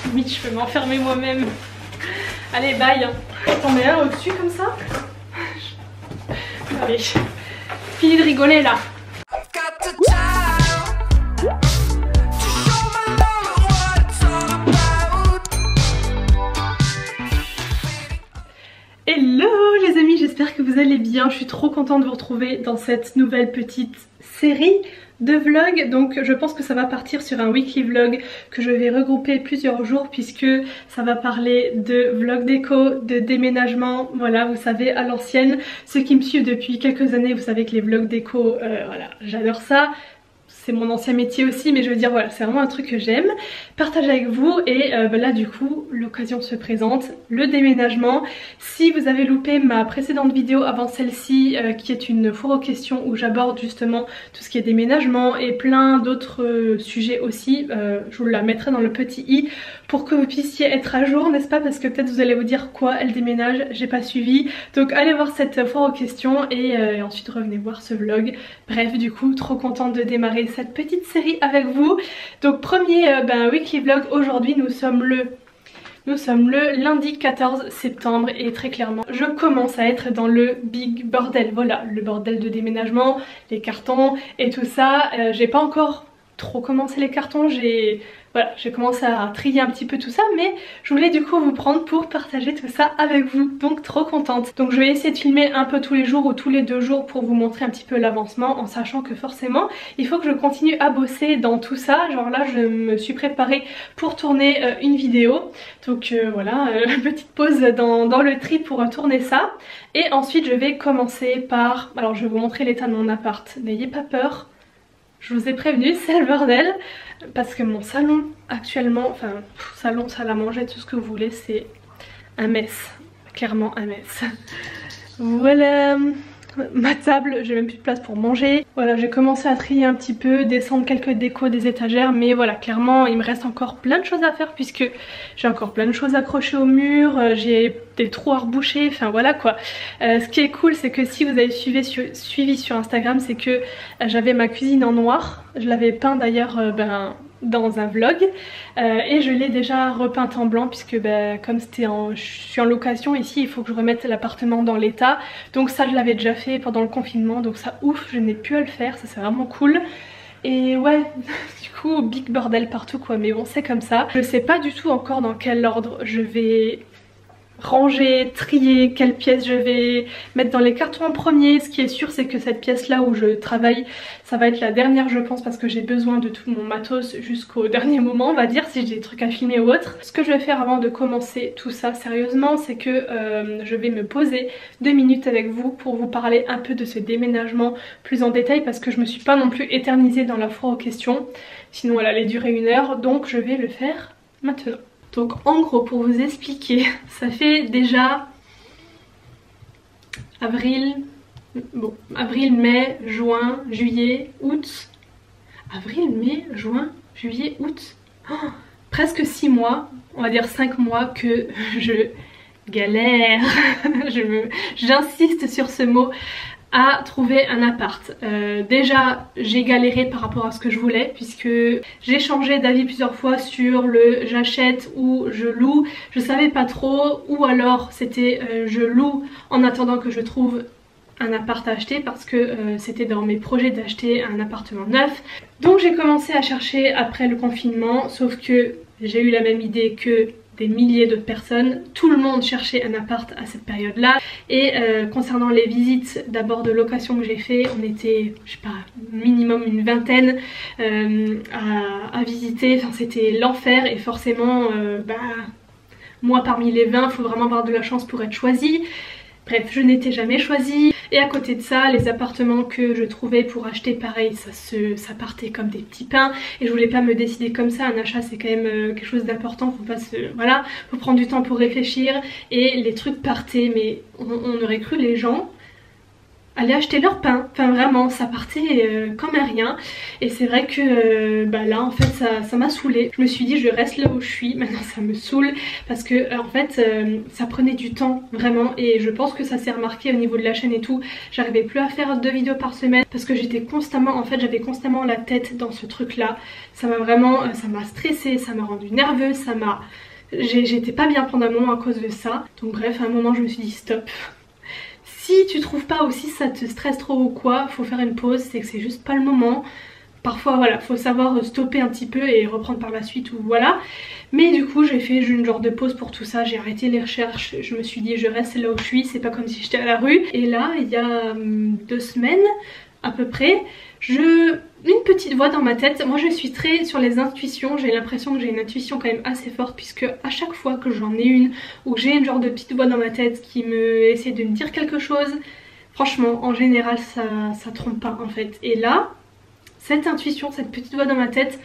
Limite je peux m'enfermer moi-même. Allez bye hein. T'en mets un au-dessus comme ça. Allez, fini de rigoler là. Hello les amis, j'espère que vous allez bien. Je suis trop contente de vous retrouver dans cette nouvelle petite série de vlogs. Donc je pense que ça va partir sur un weekly vlog que je vais regrouper plusieurs jours, puisque ça va parler de vlog déco, de déménagement. Voilà, vous savez, à l'ancienne. Ceux qui me suivent depuis quelques années, vous savez que les vlogs déco, voilà, j'adore ça. C'est mon ancien métier aussi, mais je veux dire voilà, c'est vraiment un truc que j'aime partager avec vous. Et là du coup l'occasion se présente, le déménagement. Si vous avez loupé ma précédente vidéo avant celle-ci, qui est une foire aux questions où j'aborde justement tout ce qui est déménagement et plein d'autres sujets aussi, je vous la mettrai dans le petit i pour que vous puissiez être à jour, n'est-ce pas? Parce que peut-être vous allez vous dire quoi, elle déménage, j'ai pas suivi. Donc allez voir cette foire aux questions et ensuite revenez voir ce vlog. Bref, du coup trop contente de démarrer cette petite série avec vous. Donc premier weekly vlog. Aujourd'hui nous sommes le lundi 14 septembre et très clairement je commence à être dans le big bordel. Voilà, le bordel de déménagement, les cartons et tout ça. J'ai pas encore trop commencé les cartons, j'ai commencé à trier un petit peu tout ça, mais je voulais du coup vous prendre pour partager tout ça avec vous, donc trop contente. Donc je vais essayer de filmer un peu tous les jours ou tous les 2 jours pour vous montrer un petit peu l'avancement, en sachant que forcément il faut que je continue à bosser dans tout ça. Genre là je me suis préparée pour tourner une vidéo, donc voilà, petite pause dans le tri pour tourner ça. Et ensuite je vais commencer par, alors je vais vous montrer l'état de mon appart, n'ayez pas peur. Je vous ai prévenu, c'est le bordel, parce que mon salon actuellement, enfin salon, salle à manger, tout ce que vous voulez, c'est un mess, clairement un mess. Voilà ma table, j'ai même plus de place pour manger. Voilà, j'ai commencé à trier un petit peu, descendre quelques décos des étagères, mais voilà, clairement il me reste encore plein de choses à faire puisque j'ai encore plein de choses accrochées au mur, j'ai des trous à reboucher, enfin voilà quoi. Ce qui est cool, c'est que si vous avez suivi sur Instagram, c'est que j'avais ma cuisine en noir. Je l'avais peint d'ailleurs dans un vlog et je l'ai déjà repeinte en blanc puisque comme je suis en location ici, il faut que je remette l'appartement dans l'état. Donc ça je l'avais déjà fait pendant le confinement, donc ça ouf, je n'ai plus à le faire, ça c'est vraiment cool. Et ouais, du coup big bordel partout quoi, mais bon c'est comme ça. Je sais pas du tout encore dans quel ordre je vais ranger, trier, quelle pièce je vais mettre dans les cartons en premier. Ce qui est sûr, c'est que cette pièce là où je travaille, ça va être la dernière je pense, parce que j'ai besoin de tout mon matos jusqu'au dernier moment on va dire, si j'ai des trucs à filmer ou autre. Ce que je vais faire avant de commencer tout ça sérieusement, c'est que je vais me poser 2 minutes avec vous pour vous parler un peu de ce déménagement plus en détail, parce que je me suis pas non plus éternisée dans la foire aux questions, sinon elle allait durer 1 heure, donc je vais le faire maintenant. Donc en gros, pour vous expliquer, ça fait déjà avril, mai, juin, juillet, août. Avril, mai, juin, juillet, août. Oh, presque 6 mois, on va dire 5 mois que je galère. J'insiste sur ce mot, à trouver un appart. Déjà j'ai galéré par rapport à ce que je voulais, puisque j'ai changé d'avis plusieurs fois sur le j'achète ou je loue. Je savais pas trop, ou alors c'était je loue en attendant que je trouve un appart à acheter, parce que c'était dans mes projets d'acheter un appartement neuf. Donc j'ai commencé à chercher après le confinement, sauf que j'ai eu la même idée que des milliers d'autres personnes. Tout le monde cherchait un appart à cette période là. Et concernant les visites d'abord de location que j'ai fait, on était, je sais pas, minimum une vingtaine à visiter. Enfin c'était l'enfer, et forcément moi parmi les 20, il faut vraiment avoir de la chance pour être choisi. Bref, je n'étais jamais choisie. Et à côté de ça, les appartements que je trouvais pour acheter, pareil, ça partait comme des petits pains. Et je voulais pas me décider comme ça. Un achat, c'est quand même quelque chose d'important. Faut pas voilà, faut prendre du temps pour réfléchir. Et les trucs partaient, mais on aurait cru les gens aller acheter leur pain. Enfin vraiment, ça partait comme un rien. Et c'est vrai que là en fait ça m'a saoulée. Je me suis dit je reste là où je suis. Maintenant ça me saoule parce que en fait ça prenait du temps vraiment. Et je pense que ça s'est remarqué au niveau de la chaîne et tout. J'arrivais plus à faire 2 vidéos par semaine parce que j'étais constamment, en fait j'avais constamment la tête dans ce truc là. Ça m'a vraiment, ça m'a stressée, ça m'a rendue nerveuse, ça m'a... J'étais pas bien pendant un moment à cause de ça. Donc bref, à un moment je me suis dit stop. Si tu trouves pas aussi ça te stresse trop ou quoi, faut faire une pause, c'est que c'est juste pas le moment. Parfois voilà, faut savoir stopper un petit peu et reprendre par la suite ou voilà. Mais du coup j'ai fait une genre de pause pour tout ça, j'ai arrêté les recherches, je me suis dit je reste là où je suis, c'est pas comme si j'étais à la rue. Et là il y a 2 semaines à peu près, une petite voix dans ma tête. Moi je suis très sur les intuitions, j'ai l'impression que j'ai une intuition quand même assez forte puisque à chaque fois que j'en ai une ou que j'ai une genre de petite voix dans ma tête qui me essaie de me dire quelque chose, franchement en général ça trompe pas en fait. Et là cette intuition, cette petite voix dans ma tête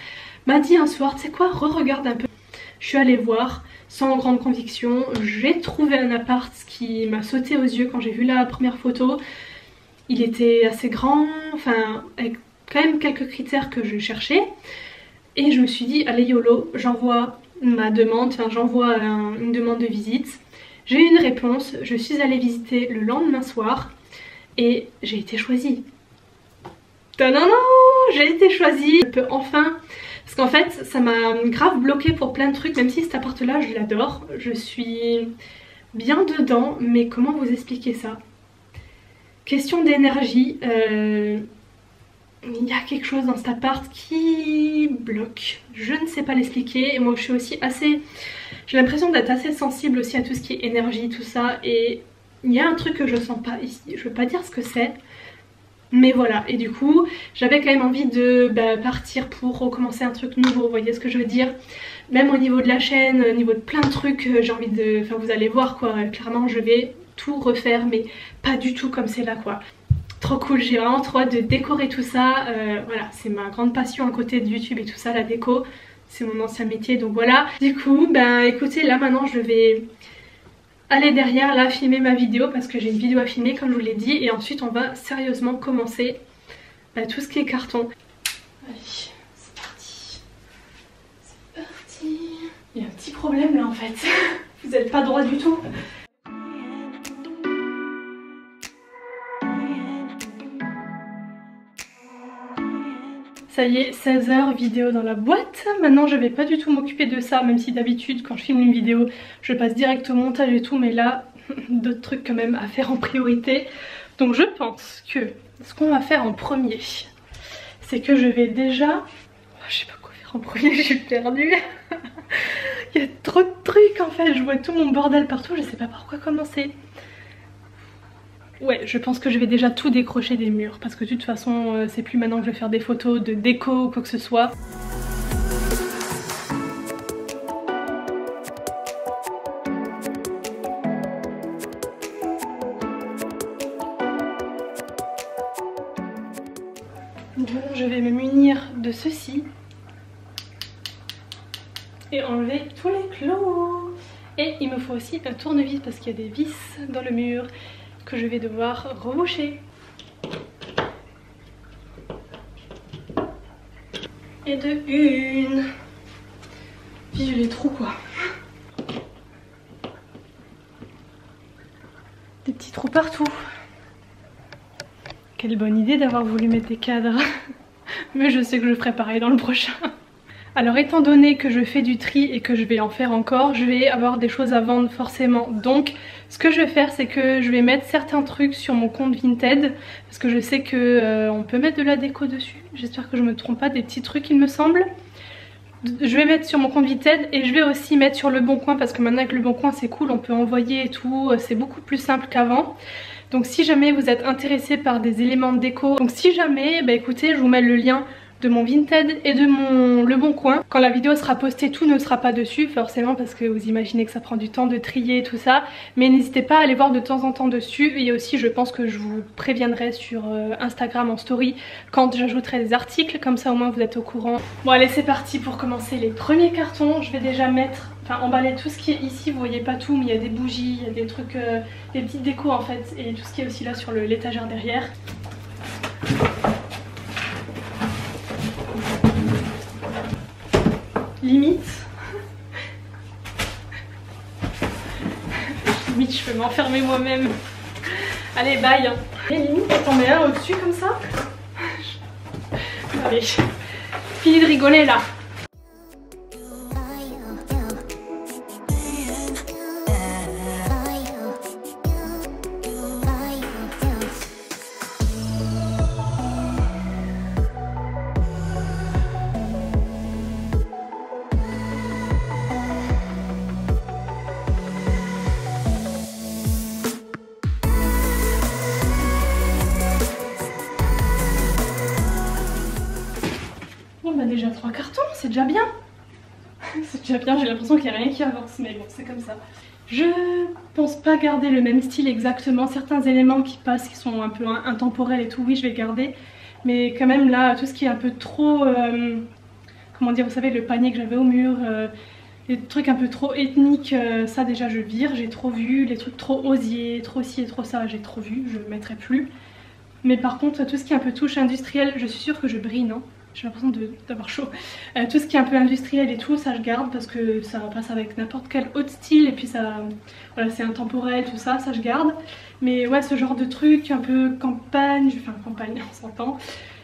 m'a dit un soir, tu sais quoi, re-regarde un peu. Je suis allée voir sans grande conviction, j'ai trouvé un appart qui m'a sauté aux yeux quand j'ai vu la première photo. Il était assez grand, enfin avec quand même quelques critères que je cherchais. Et je me suis dit allez YOLO, j'envoie ma demande, enfin j'envoie une demande de visite. J'ai eu une réponse, je suis allée visiter le lendemain soir et j'ai été choisie. Non, j'ai été choisie, je peux enfin... Parce qu'en fait ça m'a grave bloquée pour plein de trucs, même si cet appart là je l'adore, je suis bien dedans, mais comment vous expliquer ça? Question d'énergie, il y a quelque chose dans cet appart qui bloque, je ne sais pas l'expliquer. Et moi je suis aussi assez, j'ai l'impression d'être assez sensible aussi à tout ce qui est énergie, tout ça. Et il y a un truc que je sens pas ici, je veux pas dire ce que c'est. Mais voilà, et du coup j'avais quand même envie de partir pour recommencer un truc nouveau, vous voyez ce que je veux dire. Même au niveau de la chaîne, au niveau de plein de trucs, j'ai envie de... Enfin vous allez voir quoi, clairement je vais tout refaire mais pas du tout comme c'est là quoi. Trop cool, j'ai vraiment trop hâte de décorer tout ça, voilà c'est ma grande passion à côté de YouTube et tout ça, la déco. C'est mon ancien métier donc voilà. Du coup écoutez, là maintenant je vais aller derrière là filmer ma vidéo parce que j'ai une vidéo à filmer comme je vous l'ai dit. Et ensuite on va sérieusement commencer tout ce qui est carton. Allez, c'est parti. C'est parti. Il y a un petit problème là en fait. Vous n'êtes pas droit du tout. Ça y est, 16 h, vidéo dans la boîte. Maintenant je vais pas du tout m'occuper de ça, même si d'habitude quand je filme une vidéo je passe direct au montage et tout, mais là d'autres trucs quand même à faire en priorité. Donc je pense que ce qu'on va faire en premier, c'est que je vais déjà... Je sais pas quoi faire en premier, je suis perdue. Il y a trop de trucs en fait, je vois tout mon bordel partout, je sais pas par quoi commencer. Ouais, je pense que je vais déjà tout décrocher des murs parce que de toute façon c'est plus maintenant que je vais faire des photos de déco ou quoi que ce soit. Donc maintenant je vais me munir de ceci et enlever tous les clous. Et il me faut aussi un tournevis parce qu'il y a des vis dans le mur que je vais devoir reboucher. Et de une. Vive les trous quoi. Des petits trous partout. Quelle bonne idée d'avoir voulu mettre des cadres. Mais je sais que je ferai pareil dans le prochain. Alors étant donné que je fais du tri et que je vais en faire encore, je vais avoir des choses à vendre forcément. Donc ce que je vais faire, c'est que je vais mettre certains trucs sur mon compte Vinted. Parce que je sais que on peut mettre de la déco dessus. J'espère que je me trompe pas, des petits trucs il me semble. Je vais mettre sur mon compte Vinted et je vais aussi mettre sur Le Bon Coin. Parce que maintenant avec Le Bon Coin c'est cool, on peut envoyer et tout. C'est beaucoup plus simple qu'avant. Donc si jamais vous êtes intéressé par des éléments de déco, donc si jamais, écoutez, je vous mets le lien de mon Vinted et de mon Le Bon Coin. Quand la vidéo sera postée, tout ne sera pas dessus forcément parce que vous imaginez que ça prend du temps de trier et tout ça. Mais n'hésitez pas à aller voir de temps en temps dessus. Et aussi je pense que je vous préviendrai sur Instagram en story quand j'ajouterai des articles. Comme ça au moins vous êtes au courant. Bon allez c'est parti pour commencer les premiers cartons. Je vais déjà emballer tout ce qui est ici. Vous voyez pas tout mais il y a des bougies, il y a des trucs, des petites décos en fait. Et tout ce qui est aussi là sur l'étagère derrière. Limite je peux m'enfermer moi-même. Allez bye. Et limite t'en mets un au-dessus comme ça. Allez, fini de rigoler là. Déjà 3 cartons, c'est déjà bien. C'est déjà bien, j'ai l'impression qu'il n'y a rien qui avance, mais bon, c'est comme ça. Je pense pas garder le même style exactement. Certains éléments qui passent, qui sont un peu intemporels et tout, oui, je vais garder. Mais quand même, là, tout ce qui est un peu trop... comment dire, vous savez, le panier que j'avais au mur, les trucs un peu trop ethniques, ça déjà je vire, j'ai trop vu. Les trucs trop osiers, trop ci et trop ça, j'ai trop vu, je ne mettrai plus. Mais par contre, tout ce qui est un peu touche industrielle, je suis sûre que je brille, non ? J'ai l'impression d'avoir chaud. Tout ce qui est un peu industriel et tout, ça je garde parce que ça passe avec n'importe quel autre style et puis ça, voilà, c'est intemporel, tout ça, ça je garde. Mais ouais, ce genre de truc un peu campagne, enfin campagne, on s'entend.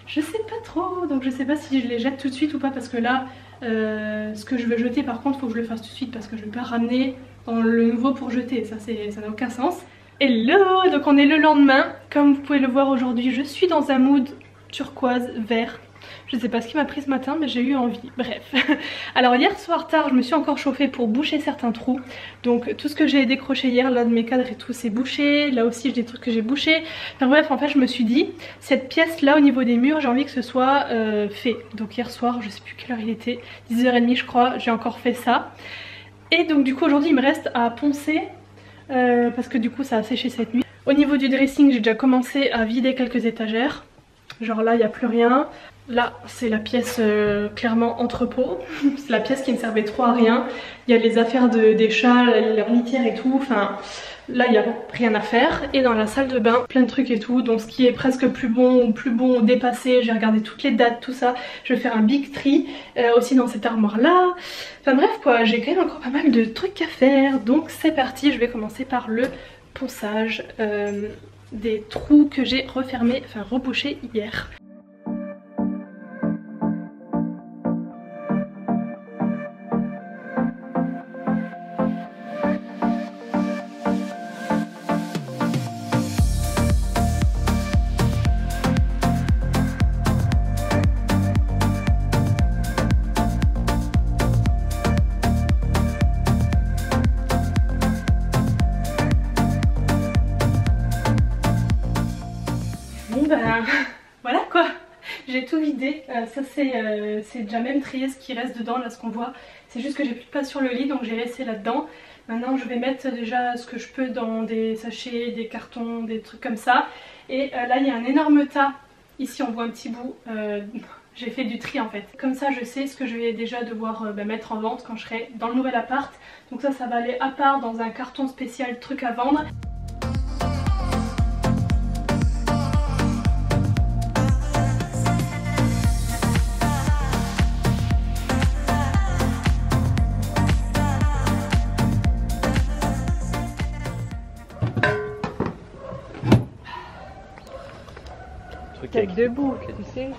Je sais pas trop, donc je sais pas si je les jette tout de suite ou pas parce que là, ce que je veux jeter par contre, faut que je le fasse tout de suite parce que je vais pas ramener dans le nouveau pour jeter, ça n'a aucun sens. Hello, donc on est le lendemain, comme vous pouvez le voir aujourd'hui, je suis dans un mood turquoise vert. Je sais pas ce qui m'a pris ce matin mais j'ai eu envie, bref. Alors hier soir tard je me suis encore chauffée pour boucher certains trous. Donc tout ce que j'ai décroché hier, là de mes cadres et tout c'est bouché. Là aussi j'ai des trucs que j'ai bouchés. Enfin bref en fait je me suis dit, cette pièce là au niveau des murs j'ai envie que ce soit fait. Donc hier soir je sais plus quelle heure il était, 10h30 je crois, j'ai encore fait ça. Et donc du coup aujourd'hui il me reste à poncer parce que du coup ça a séché cette nuit. Au niveau du dressing j'ai déjà commencé à vider quelques étagères. Genre là il n'y a plus rien. Là c'est la pièce clairement entrepôt, c'est la pièce qui ne servait trop à rien. Il y a les affaires des chats, leur litière et tout, enfin là il n'y a rien à faire. Et dans la salle de bain, plein de trucs et tout, donc ce qui est presque plus bon ou dépassé, j'ai regardé toutes les dates, tout ça. Je vais faire un big tri aussi dans cette armoire là. Enfin bref quoi, j'ai quand même encore pas mal de trucs à faire, donc c'est parti, je vais commencer par le ponçage des trous que j'ai refermés, enfin rebouchés hier. Voilà quoi, j'ai tout vidé, ça c'est déjà même trié ce qui reste dedans là ce qu'on voit. C'est juste que j'ai plus de place sur le lit donc j'ai laissé là-dedans. Maintenant je vais mettre déjà ce que je peux dans des sachets, des cartons, des trucs comme ça. Et là il y a un énorme tas, ici on voit un petit bout, j'ai fait du tri en fait. Comme ça je sais ce que je vais déjà devoir mettre en vente quand je serai dans le nouvel appart. Donc ça va aller à part dans un carton spécial truc à vendre. Tête debout, tu sais.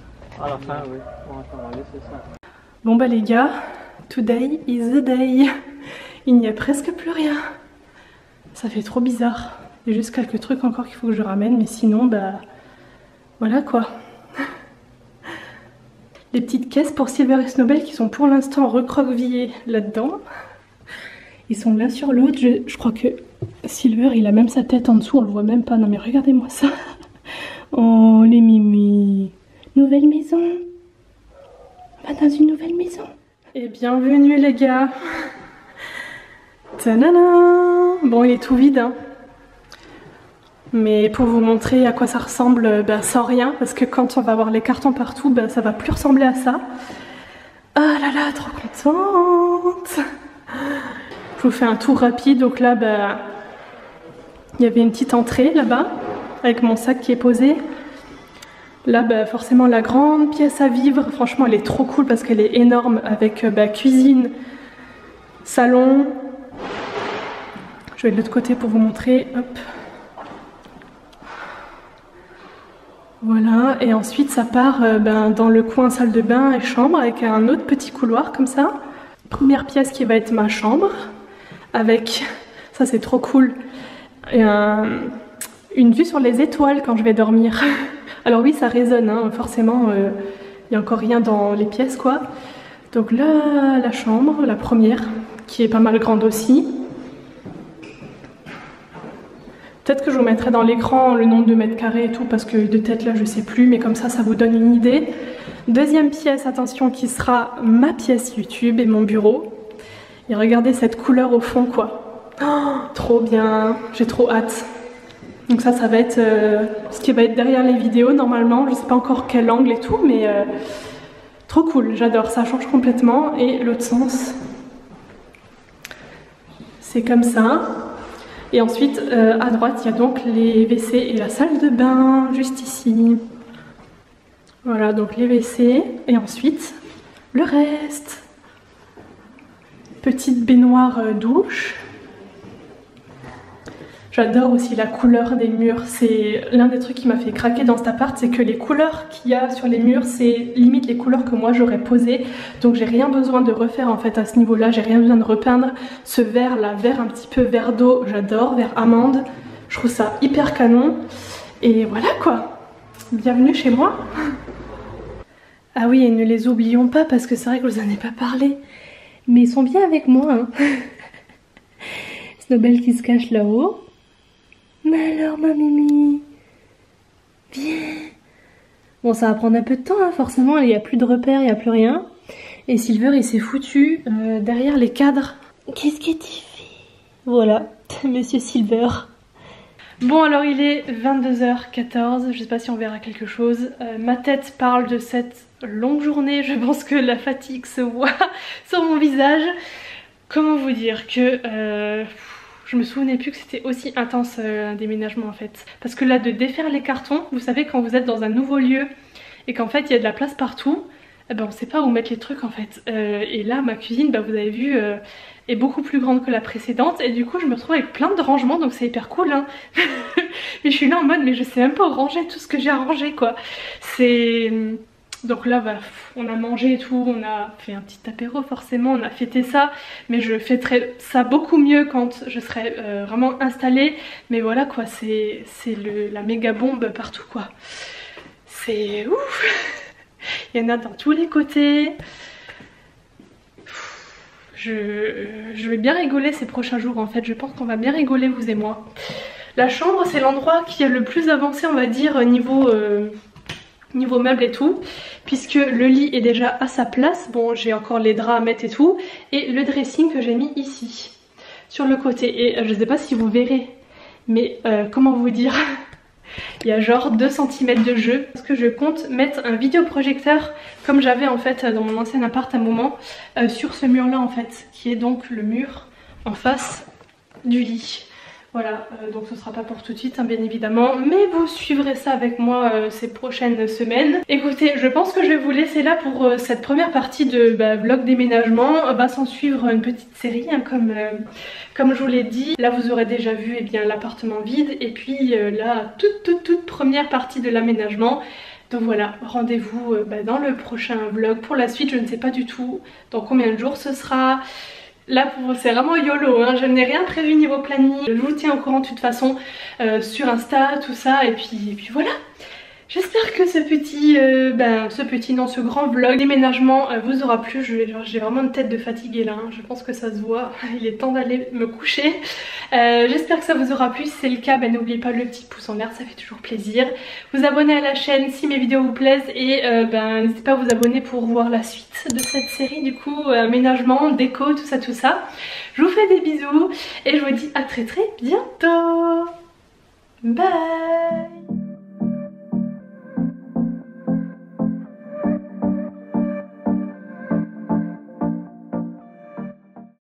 À la fin, oui. On va laisser ça. Bon bah les gars, today is the day. Il n'y a presque plus rien. Ça fait trop bizarre. Il y a juste quelques trucs encore qu'il faut que je ramène, mais sinon bah voilà quoi. Les petites caisses pour Silver et Snowbell qui sont pour l'instant recroquevillées là-dedans. Ils sont l'un sur l'autre. Je crois que Silver il a même sa tête en dessous, on le voit même pas. Non mais regardez-moi ça. Oh les mimi. Nouvelle maison. On va dans une nouvelle maison. Et bienvenue les gars. Tadana! Bon, il est tout vide, hein. Mais pour vous montrer à quoi ça ressemble, sans rien, parce que quand on va avoir les cartons partout, ça va plus ressembler à ça. Ah là là, trop contente! Je vous fais un tour rapide. Donc là, il y avait une petite entrée là-bas, avec mon sac qui est posé. Là, forcément, la grande pièce à vivre, franchement, elle est trop cool parce qu'elle est énorme, avec cuisine, salon. Je vais de l'autre côté pour vous montrer. Hop. Voilà, et ensuite ça part dans le coin salle de bain et chambre avec un autre petit couloir comme ça. Première pièce qui va être ma chambre avec, ça c'est trop cool, une vue sur les étoiles quand je vais dormir. Alors oui, ça résonne, hein, forcément, il n'y a encore rien dans les pièces quoi. Donc là, la chambre, la première, qui est pas mal grande aussi. Peut-être que je vous mettrai dans l'écran le nombre de mètres carrés et tout, parce que de tête là je sais plus, mais comme ça vous donne une idée. Deuxième pièce, attention, qui sera ma pièce YouTube et mon bureau. Et regardez cette couleur au fond quoi. Oh, trop bien, j'ai trop hâte. Donc ça va être ce qui va être derrière les vidéos normalement. Je sais pas encore quel angle et tout, mais trop cool, j'adore, ça change complètement. Et l'autre sens, c'est comme ça. Et ensuite, à droite, il y a donc les WC et la salle de bain, juste ici. Voilà, donc les WC. Et ensuite, le reste. Petite baignoire douche. J'adore aussi la couleur des murs. C'est l'un des trucs qui m'a fait craquer dans cet appart, c'est que les couleurs qu'il y a sur les murs, c'est limite les couleurs que moi j'aurais posées. Donc j'ai rien besoin de refaire en fait à ce niveau-là. J'ai rien besoin de repeindre. Ce vert là, vert un petit peu vert d'eau, j'adore, vert amande. Je trouve ça hyper canon. Et voilà quoi. Bienvenue chez moi. Ah oui, et ne les oublions pas parce que c'est vrai que je vous en ai pas parlé. Mais ils sont bien avec moi. Hein. Snowbell qui se cache là-haut. Mais alors ma Mimi, viens. Bon, ça va prendre un peu de temps, hein, forcément, il n'y a plus de repères, il n'y a plus rien. Et Silver, il s'est foutu derrière les cadres. Qu'est-ce que tu fais? Voilà, Monsieur Silver. Bon, alors il est 22h14, je sais pas si on verra quelque chose. Ma tête parle de cette longue journée, je pense que la fatigue se voit sur mon visage. Comment vous dire que... je me souvenais plus que c'était aussi intense un déménagement en fait. Parce que là, de défaire les cartons, vous savez quand vous êtes dans un nouveau lieu et qu'en fait il y a de la place partout, on sait pas où mettre les trucs en fait. Et là ma cuisine, vous avez vu, est beaucoup plus grande que la précédente et du coup je me retrouve avec plein de rangements, donc c'est hyper cool hein. Mais je suis là en mode mais je sais même pas où ranger tout ce que j'ai à ranger quoi. C'est... Donc là on a mangé et tout, on a fait un petit apéro forcément, on a fêté ça. Mais je fêterai ça beaucoup mieux quand je serai vraiment installée. Mais voilà quoi, c'est la méga bombe partout quoi. C'est ouf. Il y en a dans tous les côtés. Je vais bien rigoler ces prochains jours en fait, je pense qu'on va bien rigoler vous et moi. La chambre c'est l'endroit qui a le plus avancé on va dire niveau meubles et tout, puisque le lit est déjà à sa place. Bon, j'ai encore les draps à mettre et tout, et le dressing que j'ai mis ici sur le côté. Et je sais pas si vous verrez, mais comment vous dire, il y a genre 2 cm de jeu, parce que je compte mettre un vidéoprojecteur comme j'avais en fait dans mon ancien appart à un moment, sur ce mur là en fait, qui est donc le mur en face du lit. Voilà, donc ce sera pas pour tout de suite hein, bien évidemment, mais vous suivrez ça avec moi ces prochaines semaines. Écoutez, je pense que je vais vous laisser là pour cette première partie de vlog déménagement. Va s'en suivre une petite série hein, comme je vous l'ai dit. Là vous aurez déjà vu l'appartement vide et puis la toute première partie de l'aménagement. Donc voilà, rendez-vous dans le prochain vlog. Pour la suite, je ne sais pas du tout dans combien de jours ce sera. Là c'est vraiment YOLO, hein. Je n'ai rien prévu niveau planning. Je vous tiens au courant de toute façon sur Insta, tout ça, et puis voilà. J'espère que ce grand vlog déménagement vous aura plu. J'ai vraiment une tête de fatiguée là, hein. Je pense que ça se voit. Il est temps d'aller me coucher. J'espère que ça vous aura plu. Si c'est le cas, n'oubliez pas le petit pouce en l'air, ça fait toujours plaisir. Vous abonner à la chaîne si mes vidéos vous plaisent et n'hésitez pas à vous abonner pour voir la suite de cette série du coup, aménagement, déco, tout ça. Je vous fais des bisous et je vous dis à très bientôt. Bye.